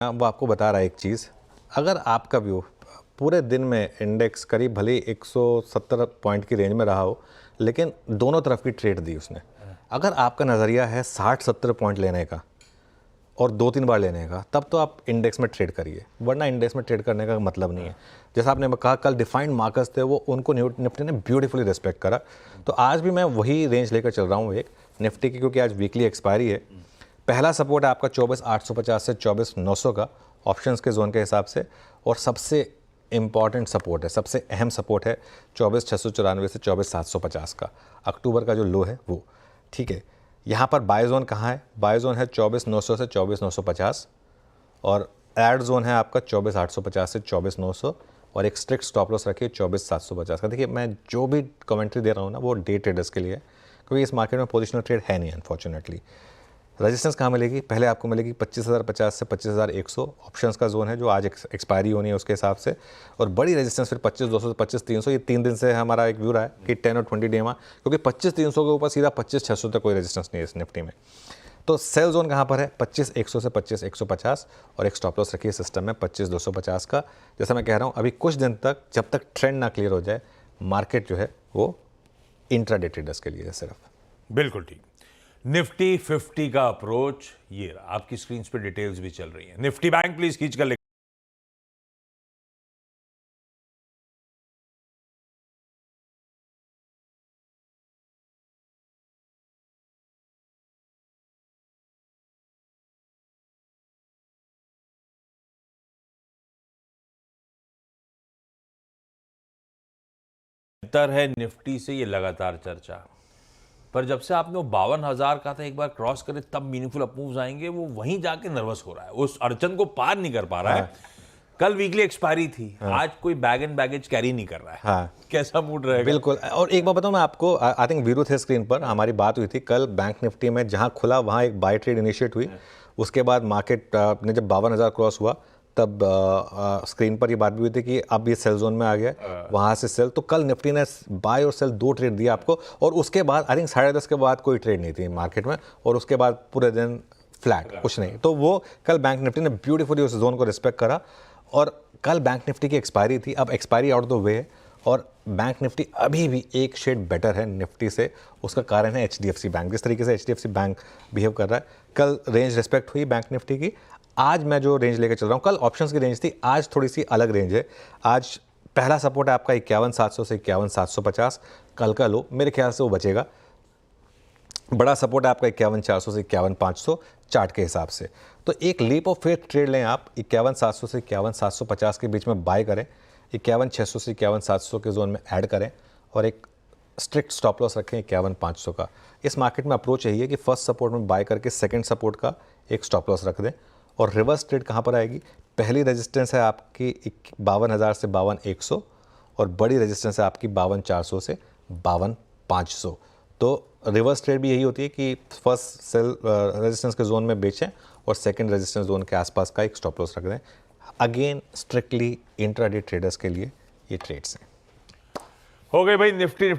वो आपको बता रहा है एक चीज़, अगर आपका व्यू पूरे दिन में इंडेक्स करीब भले 170 पॉइंट की रेंज में रहा हो, लेकिन दोनों तरफ की ट्रेड दी उसने। अगर आपका नज़रिया है 60-70 पॉइंट लेने का और 2-3 बार लेने का, तब तो आप इंडेक्स में ट्रेड करिए, वरना इंडेक्स में ट्रेड करने का मतलब नहीं है। जैसा आपने कहा कल डिफाइंड मार्कर्स थे, वो उनको निफ्टी ने ब्यूटीफुली रिस्पेक्ट करा। तो आज भी मैं वही रेंज लेकर चल रहा हूँ एक निफ्टी की, क्योंकि आज वीकली एक्सपायरी है। पहला सपोर्ट है आपका 24,850 से 24,900 का ऑप्शंस के जोन के हिसाब से, और सबसे इम्पॉर्टेंट सपोर्ट है, सबसे अहम सपोर्ट है 24,694 से 24,750 का, अक्टूबर का जो लो है वो। ठीक है, यहाँ पर बाय जोन कहाँ है? बाय जोन है 24,900 से 24,950, और एड जोन है आपका 24,850 से 24,900, और एक स्ट्रिक्ट स्टॉप लॉस रखिए 24,750 का। देखिए, मैं जो भी कमेंट्री दे रहा हूँ ना, वो डे ट्रेडर्स के लिए, क्योंकि इस मार्केट में पोजिशनल ट्रेड है नहीं अनफॉर्चुनेटली। रेजिस्टेंस कहाँ मिलेगी? पहले आपको मिलेगी 25,050 से 25,100, ऑप्शंस का जोन है जो आज एक्सपायरी होनी है उसके हिसाब से, और बड़ी रेजिस्टेंस फिर 25,200 से 25,300। ये 3 दिन से हमारा एक व्यू रहा है कि 10 और 20 DMA, क्योंकि 25,300 के ऊपर सीधा 25,600 तक कोई रेजिस्टेंस नहीं है इस निफ्टी में। तो सेल जोन कहाँ पर है? 25,100 से 25,150, और एक स्टॉप लॉस रखिए सिस्टम में 25,250 का। जैसा मैं कह रहा हूँ, अभी कुछ दिन तक जब तक ट्रेंड ना क्लियर हो जाए, मार्केट जो है वो इंट्राडे ट्रेडर्स के लिए है सिर्फ। बिल्कुल ठीक। निफ्टी 50 का अप्रोच ये रहा, आपकी स्क्रीन पे डिटेल्स भी चल रही हैं। निफ्टी बैंक प्लीज खींच कर बेहतर है निफ्टी से, ये लगातार चर्चा। पर जब से आपने वो 52,000 का था एक बार क्रॉस करे तब मीनिंगफुल अप मूव्स आएंगे, वो वहीं जाके नर्वस हो रहा है, उस अड़चन को पार नहीं कर पा रहा है। कल वीकली एक्सपायरी थी, आज कोई बैग एंड बैगेज कैरी नहीं कर रहा है। कैसा मूड रहेगा? बिल्कुल। और एक बात बताऊं मैं आपको, आई थिंक वीरू थे स्क्रीन पर, हमारी बात हुई थी कल बैंक निफ्टी में, जहां खुला वहां एक बाय ट्रेड इनिशिएट हुई। उसके बाद मार्केट ने जब 52,000 क्रॉस हुआ, तब स्क्रीन पर ये बात भी हुई थी कि अब ये सेल जोन में आ गया, वहां से सेल। तो कल निफ्टी ने बाय और सेल 2 ट्रेड दिया आपको, और उसके बाद आई थिंक 10:30 के बाद कोई ट्रेड नहीं थी मार्केट में, और उसके बाद पूरे दिन फ्लैट, कुछ नहीं। तो वो कल बैंक निफ्टी ने ब्यूटीफुली उस जोन को रिस्पेक्ट करा। और कल बैंक निफ्टी की एक्सपायरी थी, अब एक्सपायरी आउट द वे है, और बैंक निफ्टी अभी भी एक शेड बेटर है निफ्टी से। उसका कारण है HDFC बैंक, जिस तरीके से HDFC बैंक बिहेव कर रहा है। कल रेंज रिस्पेक्ट हुई बैंक निफ्टी की। आज मैं जो रेंज लेकर चल रहा हूँ, कल ऑप्शंस की रेंज थी, आज थोड़ी सी अलग रेंज है। आज पहला सपोर्ट है आपका 51,700 से 51,750, कल का लो मेरे ख्याल से वो बचेगा। बड़ा सपोर्ट है आपका 51,400 से 51,500 चार्ट के हिसाब से। तो एक लीप ऑफ फेथ ट्रेड लें आप, 51,700 से 51,750 के बीच में बाय करें, 51,600 से 51,700 के जोन में ऐड करें, और एक स्ट्रिक्ट स्टॉप लॉस रखें 51,500 का। इस मार्केट में अप्रोच यही है कि फर्स्ट सपोर्ट में बाय करके सेकंड सपोर्ट का एक स्टॉप लॉस रख दें। और रिवर्स ट्रेड कहाँ पर आएगी? पहली रेजिस्टेंस है आपकी 52,000 से 52,100, और बड़ी रेजिस्टेंस है आपकी 52,400 से 52,500। तो रिवर्स ट्रेड भी यही होती है कि फर्स्ट सेल रेजिस्टेंस के जोन में बेचें, और सेकंड रेजिस्टेंस जोन के आसपास का एक स्टॉप लॉस रख दें। अगेन स्ट्रिक्टली इंट्राडे ट्रेडर्स के लिए ये ट्रेड्स हैं। हो गई भाई निफ्टी